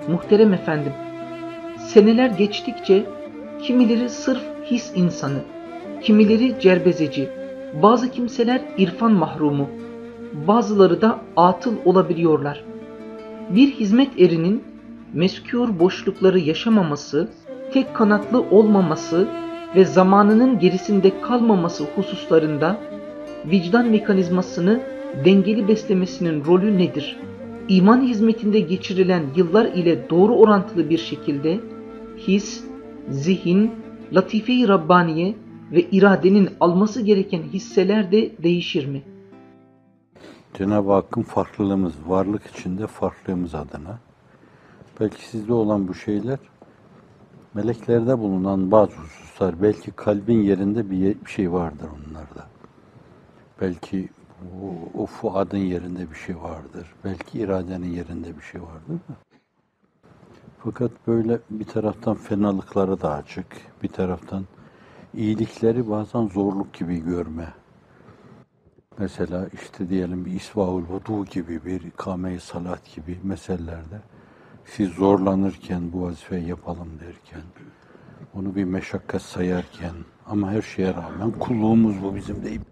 Muhterem efendim, seneler geçtikçe kimileri sırf his insanı, kimileri cerbezeci, bazı kimseler irfan mahrumu, bazıları da atıl olabiliyorlar. Bir hizmet erinin meskûr boşlukları yaşamaması, tek kanatlı olmaması ve zamanının gerisinde kalmaması hususlarında vicdan mekanizmasını dengeli beslemesinin rolü nedir? İman hizmetinde geçirilen yıllar ile doğru orantılı bir şekilde his, zihin, latife-i Rabbaniye ve iradenin alması gereken hisseler de değişir mi? Cenab-ı Hakk'ın farklılığımız, varlık içinde farklılığımız adına. Belki sizde olan bu şeyler, meleklerde bulunan bazı hususlar, belki kalbin yerinde bir şey vardır onlarda. Belki o fuadın yerinde bir şey vardır. Belki iradenin yerinde bir şey vardır da. Fakat böyle bir taraftan fenalıkları da açık, bir taraftan iyilikleri bazen zorluk gibi görme. Mesela işte diyelim bir İsvâhul Vudu gibi, bir ikame-i salat gibi meselelerde siz zorlanırken, bu vazifeyi yapalım derken, onu bir meşakkat sayarken ama her şeye rağmen kulluğumuz bu bizim deyip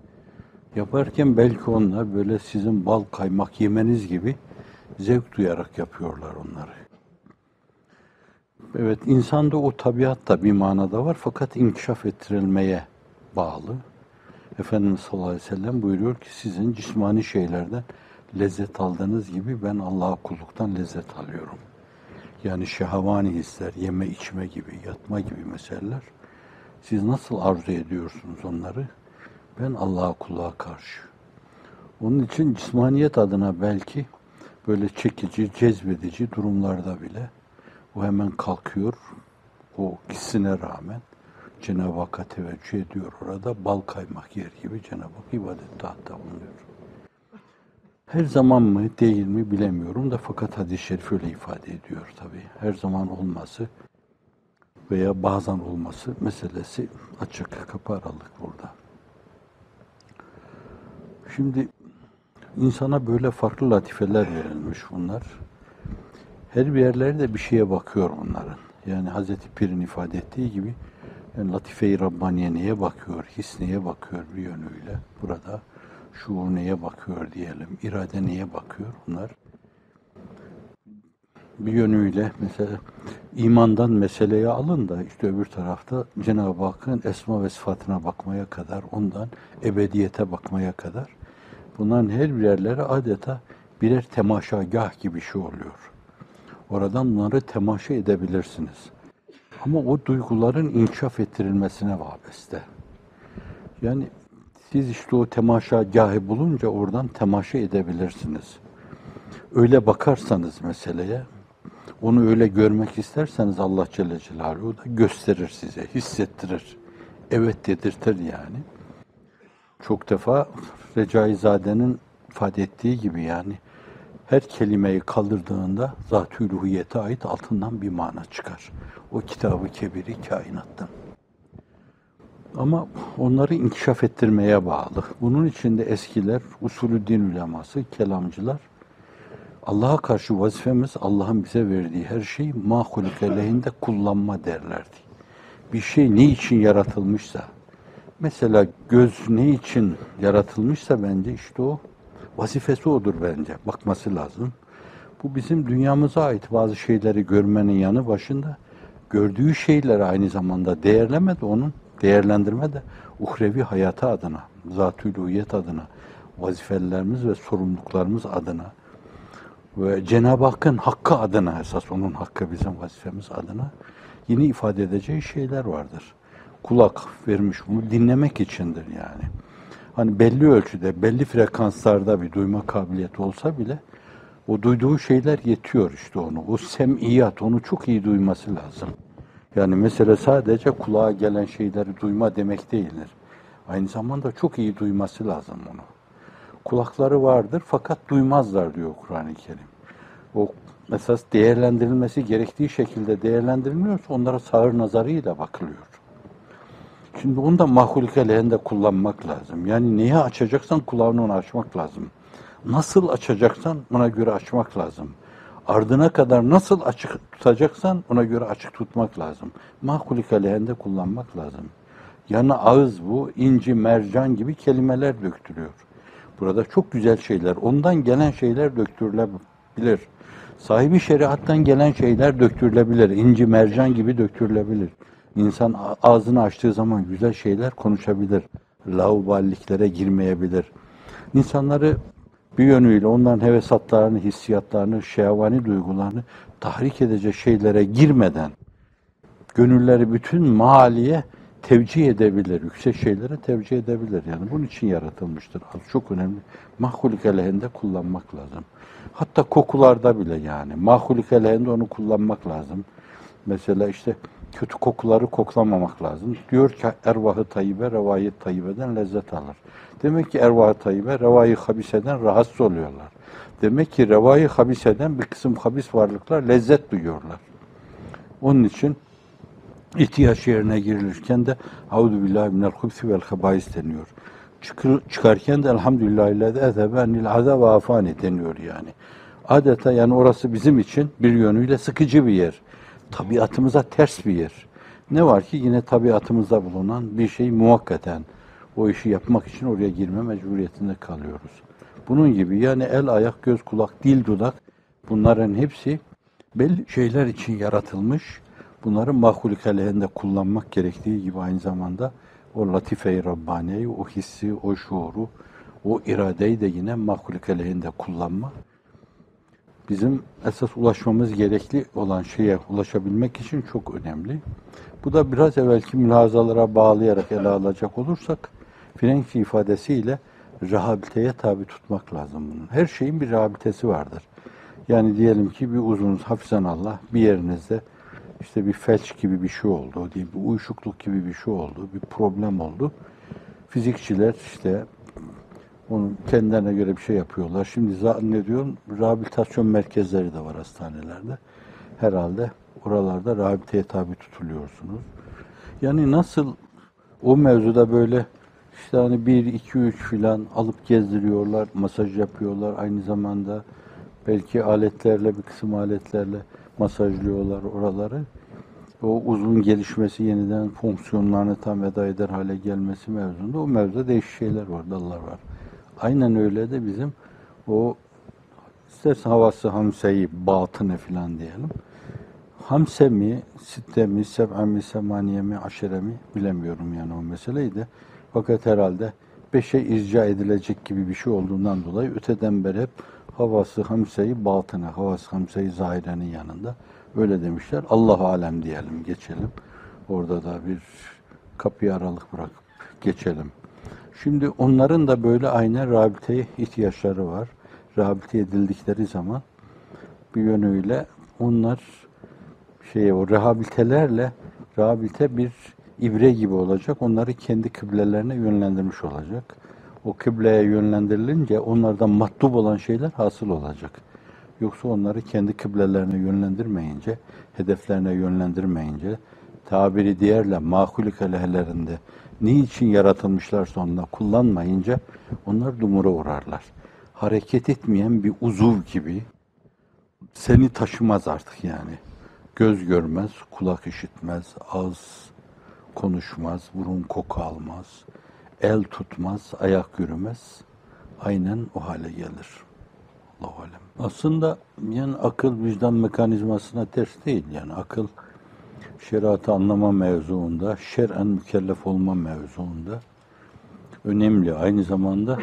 yaparken belki onlar böyle sizin bal kaymak yemeniz gibi zevk duyarak yapıyorlar onları. Evet, insanda o tabiat da bir manada var fakat inkişaf ettirilmeye bağlı. Efendimiz sallallahu aleyhi ve sellem buyuruyor ki sizin cismani şeylerden lezzet aldığınız gibi ben Allah'a kulluktan lezzet alıyorum. Yani şehavani hisler, yeme içme gibi, yatma gibi meseleler. Siz nasıl arzu ediyorsunuz onları? Ben Allah'a kulluğa karşı. Onun için cismaniyet adına belki böyle çekici, cezbedici durumlarda bile o hemen kalkıyor, o hissine rağmen Cenab-ı Hakk'a teveccüh ediyor orada, bal kaymak yer gibi Cenab-ı Hak ibadette hatta bulunuyor. Her zaman mı değil mi bilemiyorum da fakat hadis-i şerif öyle ifade ediyor tabii. Her zaman olması veya bazen olması meselesi açık, kapı aralık burada. Şimdi insana böyle farklı latifeler verilmiş bunlar. Her bir yerlerde bir şeye bakıyor onların. Yani Hazreti Pir'in ifade ettiği gibi yani latife-i Rabbaniye neye bakıyor, his neye bakıyor bir yönüyle. Burada şuur neye bakıyor diyelim, irade neye bakıyor bunlar. Bir yönüyle mesela imandan meseleye alın da işte öbür tarafta Cenab-ı Hakk'ın esma ve sıfatına bakmaya kadar, ondan ebediyete bakmaya kadar bunların her birerleri adeta birer temaşagah gibi şey oluyor. Oradan bunları temaşa edebilirsiniz. Ama o duyguların inkişaf ettirilmesine vabeste. Yani siz işte o temaşagahı bulunca oradan temaşa edebilirsiniz. Öyle bakarsanız meseleye, onu öyle görmek isterseniz Allah Celle Celaluhu da gösterir size, hissettirir. Evet dedirtir yani. Çok defa Recaizade'nin ifade ettiği gibi yani her kelimeyi kaldırdığında zat-ı uluhiyete ait altından bir mana çıkar. O kitab-ı kebiri kainattan. Ama onları inkişaf ettirmeye bağlı. Bunun için de eskiler, usulü din uleması, kelamcılar, Allah'a karşı vazifemiz Allah'ın bize verdiği her şeyi mahulüke lehinde kullanma derlerdi. Bir şey ne için yaratılmışsa, mesela göz ne için yaratılmışsa bence işte o vazifesi odur bence. Bakması lazım. Bu bizim dünyamıza ait bazı şeyleri görmenin yanı başında gördüğü şeyleri aynı zamanda değerleme de onun değerlendirme de uhrevi hayatı adına, zat-ı uluhiyet adına, vazifelerimiz ve sorumluluklarımız adına ve Cenab-ı Hakk'ın hakkı adına esas onun hakkı bizim vazifemiz adına yine ifade edeceği şeyler vardır. Kulak vermiş bunu dinlemek içindir yani. Hani belli ölçüde, belli frekanslarda bir duyma kabiliyeti olsa bile o duyduğu şeyler yetiyor işte onu. O sem'iyat, onu çok iyi duyması lazım. Yani mesela sadece kulağa gelen şeyleri duyma demek değildir. Aynı zamanda çok iyi duyması lazım onu. Kulakları vardır fakat duymazlar diyor Kur'an-ı Kerim. O esas değerlendirilmesi gerektiği şekilde değerlendirilmiyorsa onlara sağır nazarıyla bakılıyor. Şimdi onu da mahluke lehinde kullanmak lazım. Yani neye açacaksan kulağını ona açmak lazım. Nasıl açacaksan ona göre açmak lazım. Ardına kadar nasıl açık tutacaksan ona göre açık tutmak lazım. Mahkulik aleyhinde kullanmak lazım. Yani ağız bu, inci, mercan gibi kelimeler döktürüyor. Burada çok güzel şeyler, ondan gelen şeyler döktürülebilir. Sahibi şeriattan gelen şeyler döktürülebilir. İnci, mercan gibi döktürülebilir. İnsan ağzını açtığı zaman güzel şeyler konuşabilir. Lauballiklere girmeyebilir. İnsanları bir yönüyle onların hevesatlarını, hissiyatlarını, şehvani duygularını tahrik edecek şeylere girmeden gönülleri bütün maliye tevcih edebilir, yüksek şeylere tevcih edebilir. Yani bunun için yaratılmıştır. Çok önemli. Mahkulik aleyhinde kullanmak lazım. Hatta kokularda bile yani. Mahkulik aleyhinde onu kullanmak lazım. Mesela işte kötü kokuları koklamamak lazım. Diyor ki ervah-ı tayyibe, revayı tayyibeden lezzet alır. Demek ki ervah-ı tayyibe, revayı habiseden rahatsız oluyorlar. Demek ki revayı habiseden bir kısım habis varlıklar lezzet duyuyorlar. Onun için ihtiyaç yerine girilirken de Euzu billahi minel hubsi vel habais deniyor. Çıkarken de elhamdülillahillezî ezhebenil azâ ve afani deniyor yani. Adeta yani orası bizim için bir yönüyle sıkıcı bir yer. Tabiatımıza ters bir yer. Ne var ki yine tabiatımızda bulunan bir şey muhakkaten o işi yapmak için oraya girme mecburiyetinde kalıyoruz. Bunun gibi yani el, ayak, göz, kulak, dil, dudak bunların hepsi belli şeyler için yaratılmış. Bunları mahkulik aleyhinde kullanmak gerektiği gibi aynı zamanda o latife-i Rabbaniye'yi, o hissi, o şuuru, o iradeyi de yine mahkulik aleyhinde kullanma. Bizim esas ulaşmamız gerekli olan şeye ulaşabilmek için çok önemli. Bu da biraz evvelki mülahazalara bağlayarak ele alacak olursak, Frenkçi ifadesiyle rehabiliteye tabi tutmak lazım bunun. Her şeyin bir rehabilitesi vardır. Yani diyelim ki bir uzunuz hafizanallah bir yerinizde işte bir felç gibi bir şey oldu, diye bir uyuşukluk gibi bir şey oldu, bir problem oldu. Fizikçiler işte onun kendilerine göre bir şey yapıyorlar. Şimdi zannediyorum rehabilitasyon merkezleri de var hastanelerde. Herhalde oralarda rehabiliteye tabi tutuluyorsunuz. Yani nasıl o mevzuda böyle işte hani 1, 2, 3 filan alıp gezdiriyorlar, masaj yapıyorlar. Aynı zamanda belki aletlerle, bir kısım aletlerle masajlıyorlar oraları. O uzun gelişmesi, yeniden fonksiyonlarını tam eda eder hale gelmesi mevzunda o mevzuda değişik şeyler var, dallar var. Aynen öyle de bizim o istersen havası hamseyi, batını filan diyelim. Hamse mi, sitte mi, seb'e mi, semaniye mi, aşere mi bilemiyorum yani o meseleyi de. Fakat herhalde 5'e izca edilecek gibi bir şey olduğundan dolayı öteden beri hep havası hamseyi batını, havası hamseyi zahirenin yanında. Öyle demişler. Allah alem diyelim, geçelim. Orada da bir kapıyı aralık bırakıp geçelim. Şimdi onların da böyle aynen rehabiliteye ihtiyaçları var. Rehabilite edildikleri zaman bir yönüyle onlar o rehabilitelerle rehabilite bir ibre gibi olacak. Onları kendi kıblelerine yönlendirmiş olacak. O kıbleye yönlendirilince onlardan matlub olan şeyler hasıl olacak. Yoksa onları kendi kıblelerine yönlendirmeyince, hedeflerine yönlendirmeyince, tabiri diğerle mahulik aleyhlerinde niçin yaratılmışlarsa onunla kullanmayınca onlar dumura uğrarlar. Hareket etmeyen bir uzuv gibi seni taşımaz artık yani. Göz görmez, kulak işitmez, ağız konuşmaz, burun koku almaz, el tutmaz, ayak yürümez. Aynen o hale gelir. Allahu alem. Aslında yani akıl vicdan mekanizmasına ters değil. Yani akıl şeriatı anlama mevzuunda, şer'en mükellef olma mevzuunda önemli. Aynı zamanda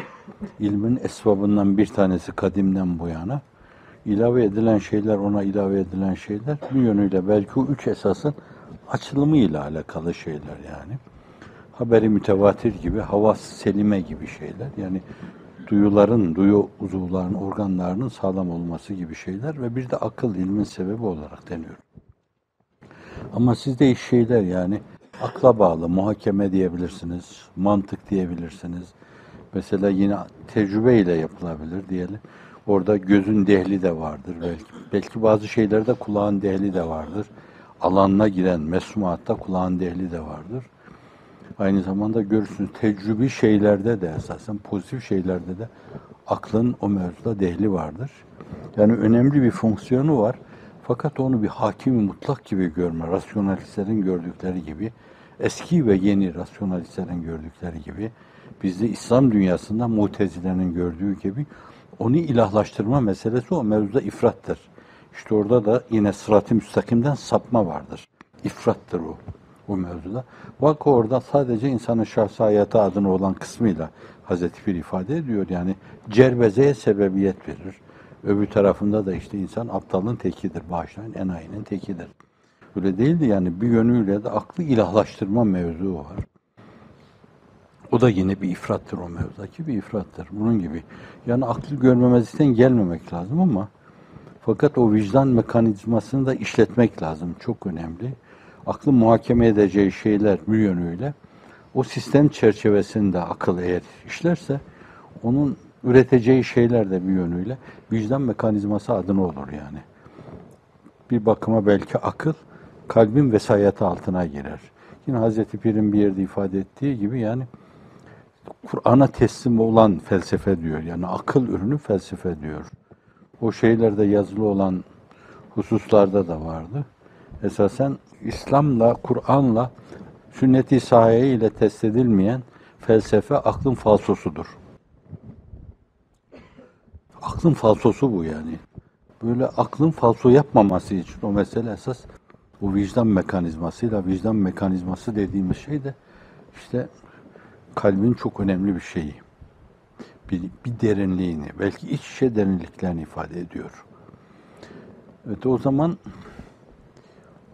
ilmin esbabından bir tanesi kadimden bu yana. İlave edilen şeyler, ona ilave edilen şeyler bir yönüyle belki o 3 esasın açılımıyla alakalı şeyler yani. Haberi mütevatir gibi, havas selime gibi şeyler. Yani duyuların, duyu uzuvlarının, organlarının sağlam olması gibi şeyler ve bir de akıl ilmin sebebi olarak deniyor. Ama sizde iş şeyler yani akla bağlı, muhakeme diyebilirsiniz, mantık diyebilirsiniz. Mesela yine tecrübe ile yapılabilir diyelim. Orada gözün dehli de vardır belki. Belki bazı şeylerde kulağın dehli de vardır. Alanına giren mesmuatta kulağın dehli de vardır. Aynı zamanda görürsünüz tecrübi şeylerde de esasen pozitif şeylerde de Aklın o mevzuda dehli vardır. Yani önemli bir fonksiyonu var. Fakat onu bir hakimi mutlak gibi görme, rasyonalistlerin gördükleri gibi, eski ve yeni rasyonalistlerin gördükleri gibi, bizde İslam dünyasında Mutezile'nin gördüğü gibi onu ilahlaştırma meselesi o mevzuda ifrattır. İşte orada da yine sırat-ı müstakimden sapma vardır. İfrattır o mevzuda. Bak orada sadece insanın şahsi hayatı adına olan kısmıyla Hazreti Pir ifade ediyor. Yani cerbezeye sebebiyet verir. Öbür tarafında da işte insan aptalın tekidir, bağışlayın enayinin tekidir. Öyle değildi yani bir yönüyle de aklı ilahlaştırma mevzu var. O da yine bir ifrattır o mevzudaki bir ifrattır. Bunun gibi. Yani aklı görmemezlikten gelmemek lazım ama fakat o vicdan mekanizmasını da işletmek lazım. Çok önemli. Aklı muhakeme edeceği şeyler bir yönüyle o sistem çerçevesinde akıl eğer işlerse onun üreteceği şeyler de bir yönüyle vicdan mekanizması adına olur yani. Bir bakıma belki akıl kalbin vesayeti altına girer. Yine Hazreti Pir'in bir yerde ifade ettiği gibi yani Kur'an'a teslim olan felsefe diyor. Yani akıl ürünü felsefe diyor. O şeylerde yazılı olan hususlarda da vardı. Esasen İslam'la, Kur'an'la, sünnet-i sahiye ile test edilmeyen felsefe aklın falsosudur. Aklın falsosu bu yani. Böyle aklın falso yapmaması için o mesele esas o vicdan mekanizmasıyla, vicdan mekanizması dediğimiz şey de işte kalbin çok önemli bir şeyi. Bir derinliğini, belki iç içe derinliklerini ifade ediyor. Evet, o zaman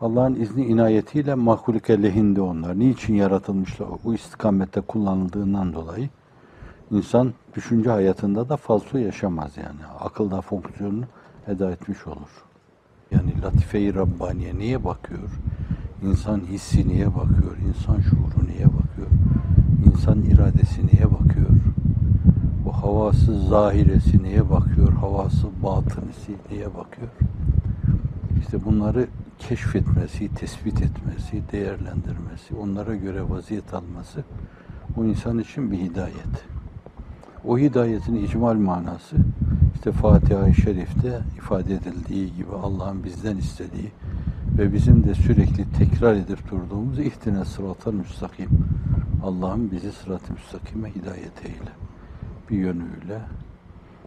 Allah'ın izni inayetiyle mahluke lehinde onlar. Niçin yaratılmışlar? O istikamette kullanıldığından dolayı insan düşünce hayatında da falso yaşamaz yani. Akılda fonksiyonunu eda etmiş olur. Yani latife-i Rabbaniye neye bakıyor? İnsan hissi neye bakıyor? İnsan şuuru neye bakıyor? İnsan iradesi neye bakıyor? O havası zahiresi neye bakıyor? Havası batınisi neye bakıyor? İşte bunları keşfetmesi, tespit etmesi, değerlendirmesi, onlara göre vaziyet alması o insan için bir hidayet. O hidayetin icmal manası işte Fatiha-i Şerif'te ifade edildiği gibi Allah'ın bizden istediği ve bizim de sürekli tekrar edip durduğumuz ihtine sıratal müstakim. Allah'ım bizi sırat-ı müstakime hidayet eyle. Bir yönüyle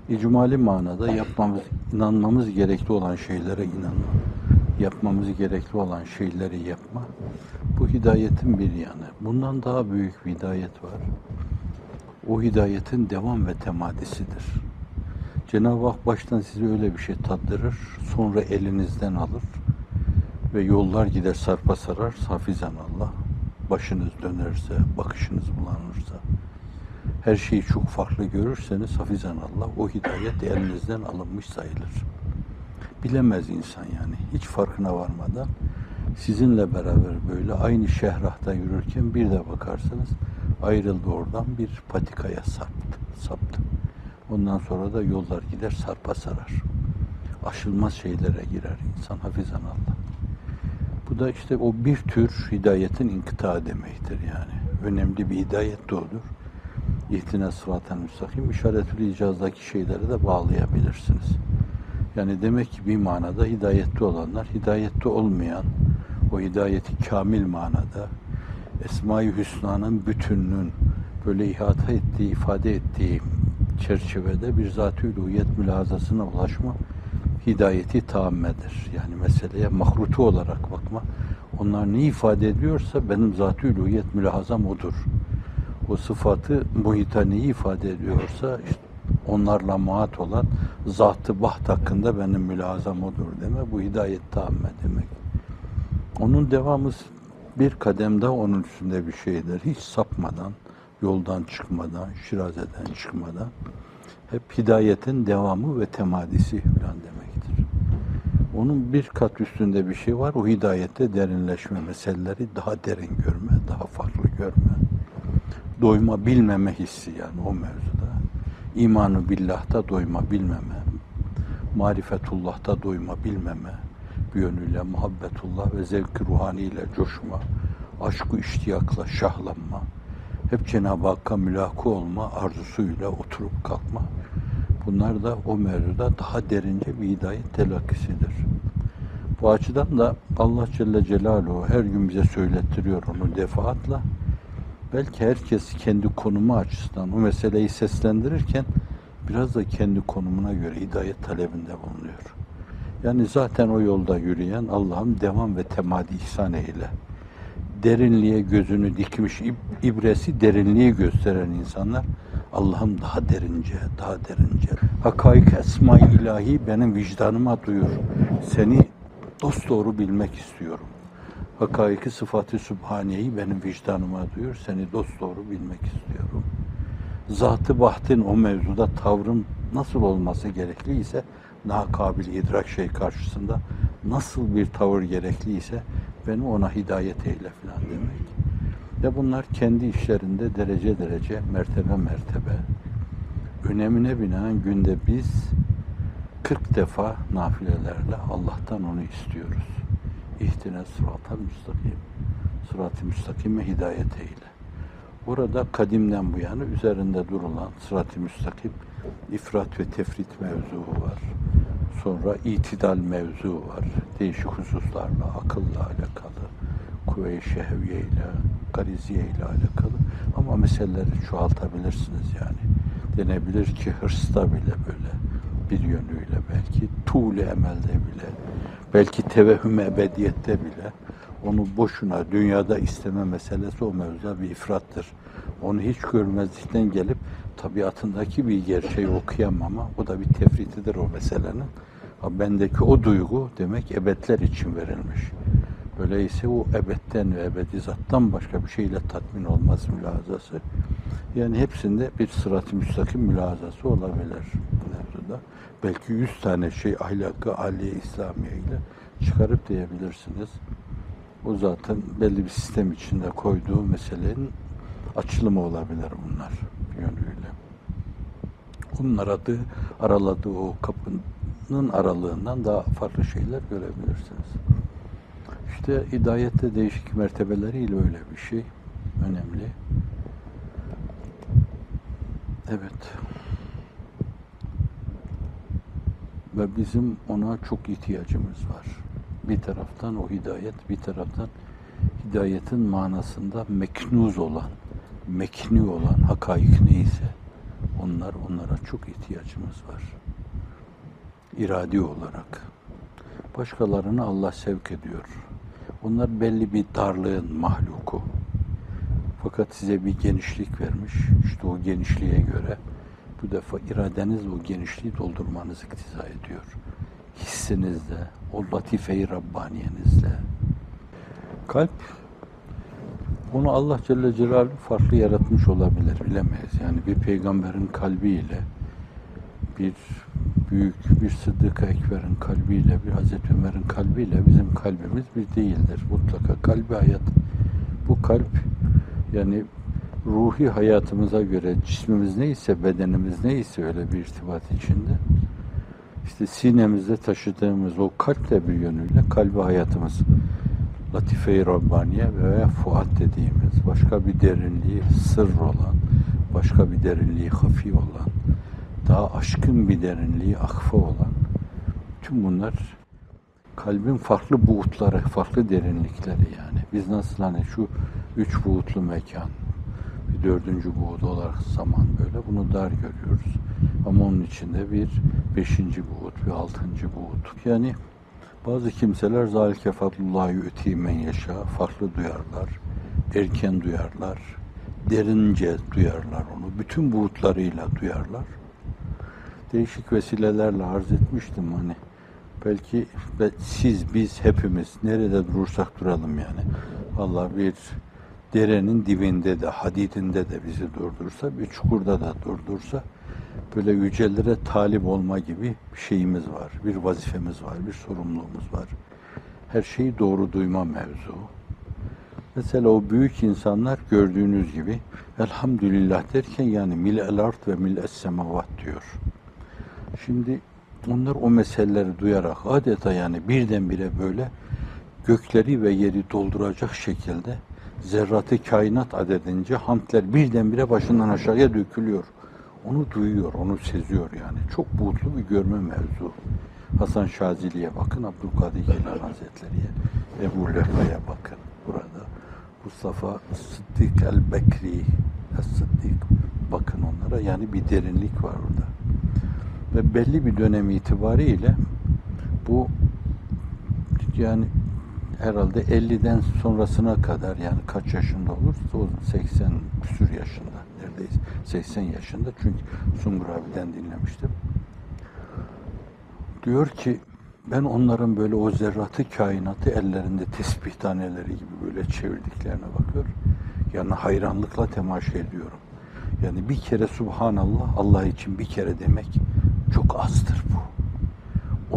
icmali manada inanmamız gerekli olan şeylere inanma, yapmamız gerekli olan şeyleri yapma. Bu hidayetin bir yanı. Bundan daha büyük bir hidayet var. O hidayetin devam ve temadisidir. Cenab-ı Hak baştan size öyle bir şey tattırır, sonra elinizden alır ve yollar gider sarpa sarar, hafizan Allah. Başınız dönerse, bakışınız bulanırsa, her şeyi çok farklı görürseniz hafizan Allah, o hidayet elinizden alınmış sayılır. Bilemez insan yani, hiç farkına varmadan sizinle beraber böyle aynı şehrahta yürürken bir de bakarsınız ayrıldı oradan bir patikaya saptı. Ondan sonra da yollar gider sarpa sarar. Aşılmaz şeylere girer insan hafizan Allah. Bu da işte o bir tür hidayetin inkıta demektir yani. Önemli bir hidayet de odur. İhtine sıraten müstakim işaretül icazdaki şeyleri de bağlayabilirsiniz. Yani demek ki bir manada hidayette olanlar, hidayette olmayan, o hidayeti kamil manada, Esma-i Hüsna'nın bütününün böyle ihata ettiği, ifade ettiği çerçevede bir zat-ı uluhiyet mülahazasına ulaşma hidayeti taammedir. Yani meseleye mahrutu olarak bakma. Onlar ne ifade ediyorsa benim zat-ı uluhiyet mülahazam odur. O sıfatı muhita neyi ifade ediyorsa işte onlarla muhat olan zat-ı baht hakkında benim mülahazam odur deme. Bu hidayet tamme demek. Onun devamı bir kadem daha onun üstünde bir şeydir. Hiç sapmadan, yoldan çıkmadan, şirazeden çıkmadan hep hidayetin devamı ve temadisi falan demektir. Onun bir kat üstünde bir şey var. O hidayette derinleşme meseleleri daha derin görme, daha farklı görme. Doyma bilmeme hissi yani o mevzuda. İmanı billah'ta doyma bilmeme, marifetullah'ta doyma bilmeme, bir yönüyle muhabbetullah ve zevk-i ruhaniyle coşma, aşk-ı iştiyakla şahlanma, hep Cenab-ı Hakk'a mülakı olma arzusuyla oturup kalkma. Bunlar da o mevzuda daha derince bir hidayet telakkisidir. Bu açıdan da Allah Celle Celaluhu her gün bize söylettiriyor onu defaatla. Belki herkes kendi konumu açısından o meseleyi seslendirirken biraz da kendi konumuna göre hidayet talebinde bulunuyor. Yani zaten o yolda yürüyen Allah'ım devam ve temadi ihsan eyle. Derinliğe gözünü dikmiş, ibresi derinliği gösteren insanlar Allah'ım daha derince, daha derince. Hakaik esma-i ilahi benim vicdanıma duyur. Seni dosdoğru bilmek istiyorum. Hakaiki sıfat-ı sübhaniyeyi benim vicdanıma duyur. Seni dosdoğru bilmek istiyorum. Zat-ı bahtın o mevzuda tavrım nasıl olması gerekliyse, daha kabil idrak şey karşısında nasıl bir tavır gerekliyse beni ona hidayet eyle filan demek. Ve bunlar kendi işlerinde derece derece, mertebe mertebe, önemine binaen günde biz 40 defa nafilelerle Allah'tan onu istiyoruz. İhtine sıratal müstakim. Sırat-ı müstakime hidayet eyle. Burada kadimden bu yana üzerinde durulan sırat-ı müstakim, ifrat ve tefrit mevzuu var. Sonra itidal mevzu var. Değişik hususlarla, akılla alakalı, kuvve-i şehviyeyle, gariziyeyle alakalı. Ama meseleleri çoğaltabilirsiniz yani. Denebilir ki hırsta bile böyle bir yönüyle, belki tuğle emelde bile, belki tevehhüm ebediyette bile onu boşuna dünyada isteme meselesi o mevzuda bir ifrattır. Onu hiç görmezlikten gelip tabiatındaki bir gerçeği okuyamam ama o da bir tefritidir o meselenin. Bendeki o duygu demek ebedler için verilmiş. Öyleyse o ebedden ve ebedi zattan başka bir şeyle tatmin olmaz mülazası. Yani hepsinde bir sırat-ı müstakim mülazası olabilir mevzuda. Belki 100 tane şey ahlakı aliye İslamiye ile çıkarıp diyebilirsiniz. O zaten belli bir sistem içinde koyduğu meselenin açılımı olabilir bunlar yönüyle. Onun araladığı o kapının aralığından daha farklı şeyler görebilirsiniz. İşte hidayette değişik mertebeleriyle öyle bir şey önemli. Evet. Ve bizim ona çok ihtiyacımız var. Bir taraftan o hidayet, bir taraftan hidayetin manasında meknuz olan, mekni olan hakaik neyse onlara çok ihtiyacımız var. İradi olarak. Başkalarını Allah sevk ediyor. Onlar belli bir darlığın mahluku. Fakat size bir genişlik vermiş. İşte o genişliğe göre bu defa iradeniz o genişliği doldurmanız iktiza ediyor. Hissinizle, o latife-i Rabbaniyenizle. Kalp, onu Allah Celle Celaluhu farklı yaratmış olabilir, bilemeyiz. Yani bir peygamberin kalbiyle, bir büyük bir Sıddık-ı Ekber'in kalbiyle, bir Hazreti Ömer'in kalbiyle bizim kalbimiz bir değildir. Mutlaka kalbi hayat. Bu kalp, yani ruhi hayatımıza göre cismimiz neyse, bedenimiz neyse öyle bir irtibat içinde. İşte sinemizde taşıdığımız o kalp de bir yönüyle kalbi hayatımız. Latife-i Rabbaniye veya fuat dediğimiz başka bir derinliği sır olan, başka bir derinliği hafi olan, daha aşkın bir derinliği akfa olan, tüm bunlar kalbin farklı buğutları, farklı derinlikleri yani. Biz nasıl hani şu 3 buğutlu mekan, bir 4. buğut olarak zaman böyle bunu dar görüyoruz. Ama onun içinde bir 5. buğut, bir 6. buğut. Yani bazı kimseler zâlike fadlullâhi yu'tî men yeşâ, farklı duyarlar, erken duyarlar, derince duyarlar onu, bütün buğutlarıyla duyarlar. Değişik vesilelerle arz etmiştim hani. Belki siz, biz hepimiz nerede durursak duralım yani. Allah bir derenin dibinde de, hadidinde de bizi durdursa, bir çukurda da durdursa, böyle yücelere talip olma gibi bir şeyimiz var, bir vazifemiz var, bir sorumluluğumuz var. Her şeyi doğru duyma mevzu. Mesela o büyük insanlar gördüğünüz gibi elhamdülillah derken yani mil'el ard ve mil'es semavat diyor. Şimdi onlar o meseleleri duyarak adeta yani birdenbire böyle gökleri ve yeri dolduracak şekilde zerratı kainat adedince hamdler birdenbire başından aşağıya dökülüyor. onu duyuyor, onu seziyor yani. Çok buğutlu bir görme mevzu. Hasan Şazili'ye bakın, Abdülkadir Geylani Hazretleri'ye, Ebu Lehve'ye bakın burada. Mustafa Sıddık el-Bekri, Es-Sıddık, bakın onlara, yani bir derinlik var orada. Ve belli bir dönem itibariyle bu, yani herhalde 50'den sonrasına kadar, yani kaç yaşında olursa o 80 küsur yaşında, neredeyse 80 yaşında, çünkü Sungur abiden dinlemiştim. Diyor ki ben onların böyle o zerratı kainatı ellerinde tesbih taneleri gibi böyle çevirdiklerine bakıyor. Yani hayranlıkla temaşa ediyorum. Yani bir kere Subhanallah, Allah için bir kere demek çok azdır bu.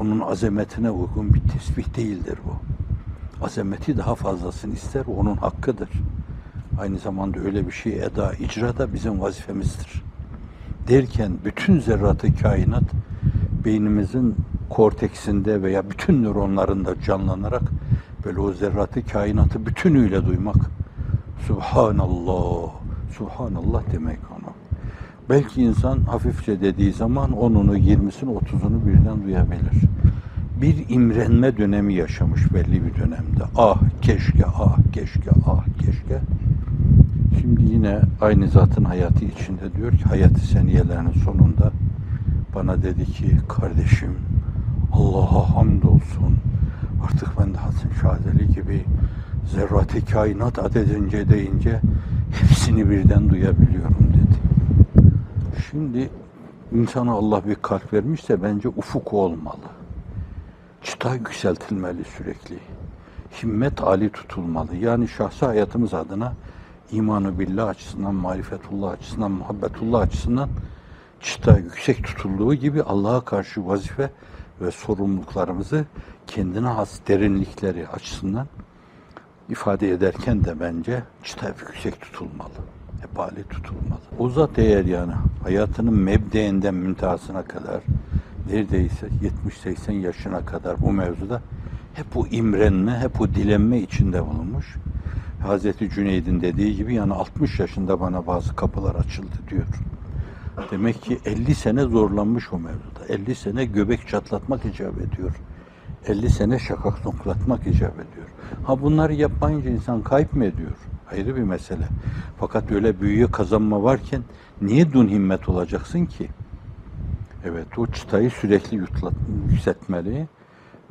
Onun azametine uygun bir tesbih değildir bu. Azameti daha fazlasını ister, onun hakkıdır. Aynı zamanda öyle bir şey icra da bizim vazifemizdir. Derken bütün zerratı kainat beynimizin korteksinde veya bütün nöronlarında canlanarak böyle o zerratı kainatı bütünüyle duymak. Subhanallah, Subhanallah demek ona. Belki insan hafifçe dediği zaman 10'unu, 20'sini, 30'unu birden duyabilir. Bir imrenme dönemi yaşamış belli bir dönemde. Ah keşke, ah keşke, ah keşke. Şimdi yine aynı zatın hayatı içinde diyor ki, hayat-ı seniyelerinin sonunda bana dedi ki, kardeşim Allah'a hamdolsun, artık ben de Hasan Şazeli gibi zerrat-ı kainat adedince deyince hepsini birden duyabiliyorum dedi. Şimdi insana Allah bir kalp vermişse bence ufuk olmalı. Çıta yükseltilmeli sürekli. Himmet âli tutulmalı. Yani şahsi hayatımız adına imanı billah açısından, marifetullah açısından, muhabbetullah açısından çıta yüksek tutulduğu gibi Allah'a karşı vazife ve sorumluluklarımızı kendine has derinlikleri açısından ifade ederken de bence çıta yüksek tutulmalı. Hep âli tutulmalı. O zat eğer yani hayatının mebdeinden müntehasına kadar, neredeyse 70-80 yaşına kadar bu mevzuda hep bu imrenme, hep bu dilenme içinde bulunmuş. Hazreti Cüneyd'in dediği gibi yani 60 yaşında bana bazı kapılar açıldı diyor. Demek ki 50 sene zorlanmış o mevzuda. 50 sene göbek çatlatmak icap ediyor. 50 sene şakak zonklatmak icap ediyor. Ha bunları yapmayınca insan kayıp mı ediyor? Ayrı bir mesele. Fakat öyle büyüye kazanma varken niye dün himmet olacaksın ki? Evet, o çıtayı sürekli yükseltmeli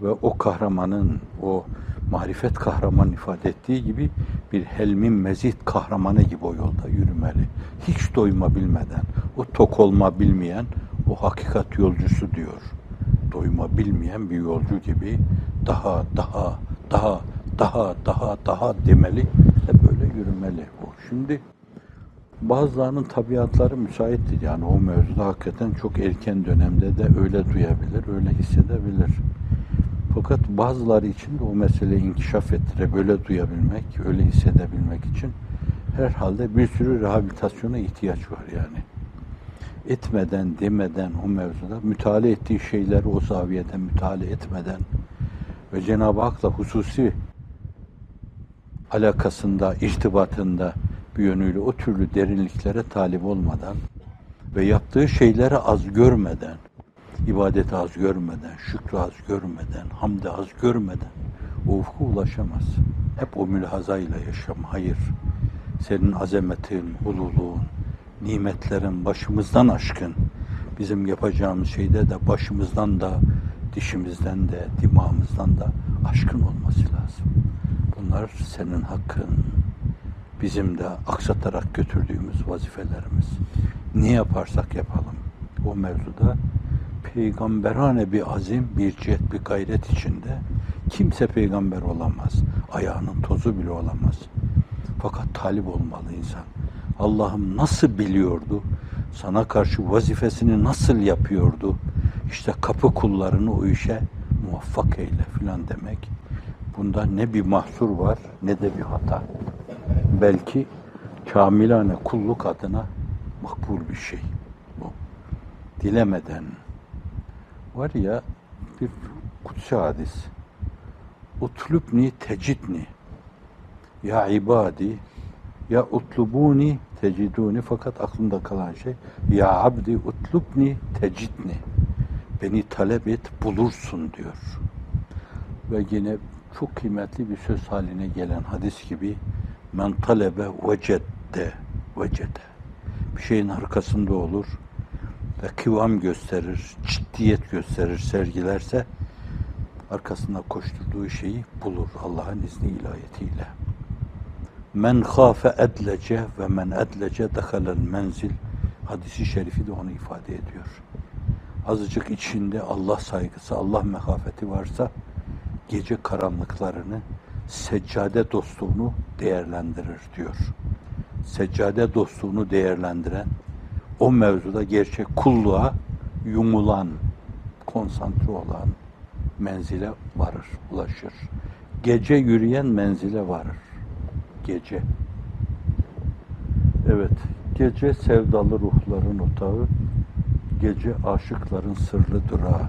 ve o kahramanın, o marifet kahramanın ifade ettiği gibi bir helmin mezit kahramanı gibi o yolda yürümeli. Hiç doyma bilmeden, o tok olma bilmeyen, o hakikat yolcusu diyor. Doyma bilmeyen bir yolcu gibi daha demeli ve böyle yürümeli o. Şimdi bazılarının tabiatları müsaittir. Yani o mevzuda hakikaten çok erken dönemde de öyle duyabilir, öyle hissedebilir. Fakat bazıları için de o meseleyi inkişaf ettire, böyle duyabilmek, öyle hissedebilmek için herhalde bir sürü rehabilitasyona ihtiyaç var yani. Etmeden, demeden o mevzuda, müteala ettiği şeyleri o zaviyeden müteala etmeden ve Cenab-ı Hak'la hususi alakasında, irtibatında bir yönüyle o türlü derinliklere talip olmadan ve yaptığı şeyleri az görmeden, ibadeti az görmeden, şükrü az görmeden, hamdi az görmeden o ufka ulaşamaz. Hep o mülahazayla yaşam. Hayır, senin azametin, ululuğun, nimetlerin başımızdan aşkın, bizim yapacağımız şeyde de başımızdan da, dişimizden de, dimağımızdan da aşkın olması lazım. Bunlar senin hakkın, bizim de aksatarak götürdüğümüz vazifelerimiz. Ne yaparsak yapalım. O mevzuda peygamberane bir azim, bir cihet, bir gayret içinde kimse peygamber olamaz. Ayağının tozu bile olamaz. Fakat talip olmalı insan. Allah'ım nasıl biliyordu? Sana karşı vazifesini nasıl yapıyordu? İşte kapı kullarını o işe muvaffak eyle filan demek. Bunda ne bir mahsur var ne de bir hata. Belki kamilane kulluk adına makbul bir şey bu. Dilemeden var ya bir kutsi hadis. Utlubni tecidni ya ibadi Ya utlubuni teciduni, fakat aklımda kalan şey ya abdi utlubni tecidni. Beni talep et, bulursun diyor. Ve yine çok kıymetli bir söz haline gelen hadis gibi men talebe vecedde vecede. Bir şeyin arkasında olur ve kıvam gösterir, ciddiyet gösterir, sergilerse arkasında koşturduğu şeyi bulur Allah'ın izni ilahiyetiyle. Men khafe edlece ve men edlece dehalel menzil. Hadisi şerifi de onu ifade ediyor. Azıcık içinde Allah saygısı, Allah mehafeti varsa gece karanlıklarını, seccade dostluğunu değerlendirir diyor. Seccade dostluğunu değerlendiren, o mevzuda gerçek kulluğa yumulan, konsantre olan menzile varır, ulaşır. Gece yürüyen menzile varır. Gece. Evet, gece sevdalı ruhların otağı, gece aşıkların sırlı durağı.